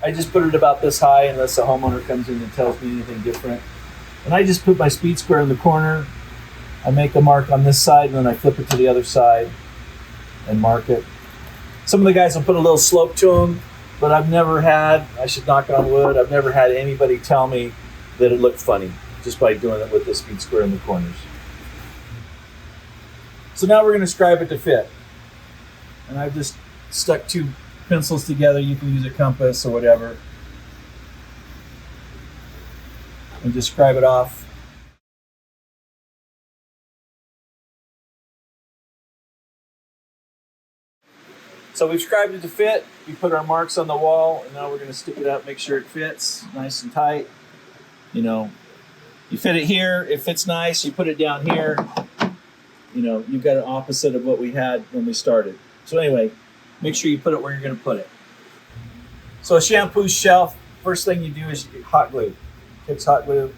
I just put it about this high unless the homeowner comes in and tells me anything different. And I just put my speed square in the corner. I make a mark on this side and then I flip it to the other side and mark it. Some of the guys will put a little slope to them, but I've never had, I should knock on wood, I've never had anybody tell me that it looked funny just by doing it with the speed square in the corners. So now we're going to scribe it to fit. And I've just stuck two pencils together. You can use a compass or whatever. And just scribe it off. So we've scribed it to fit. We put our marks on the wall, and now we're going to stick it up, make sure it fits nice and tight. You know, you fit it here, it fits nice. You put it down here. You know, you've got an opposite of what we had when we started. So anyway, make sure you put it where you're going to put it. So a shampoo shelf, first thing you do is hot glue. It's hot glue.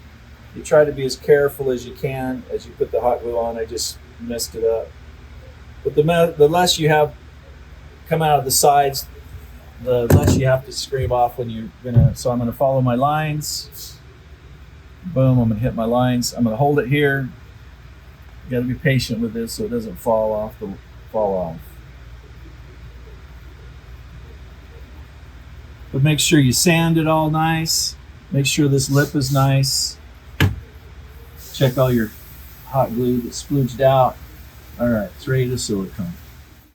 You try to be as careful as you can as you put the hot glue on. I just messed it up. But the less you have come out of the sides, the less you have to scrape off when you're gonna. So I'm gonna follow my lines. Boom, I'm gonna hit my lines. I'm gonna hold it here. You gotta be patient with this so it doesn't fall off. But make sure you sand it all nice. Make sure this lip is nice. Check all your hot glue that's splooged out. All right, it's ready to silicone.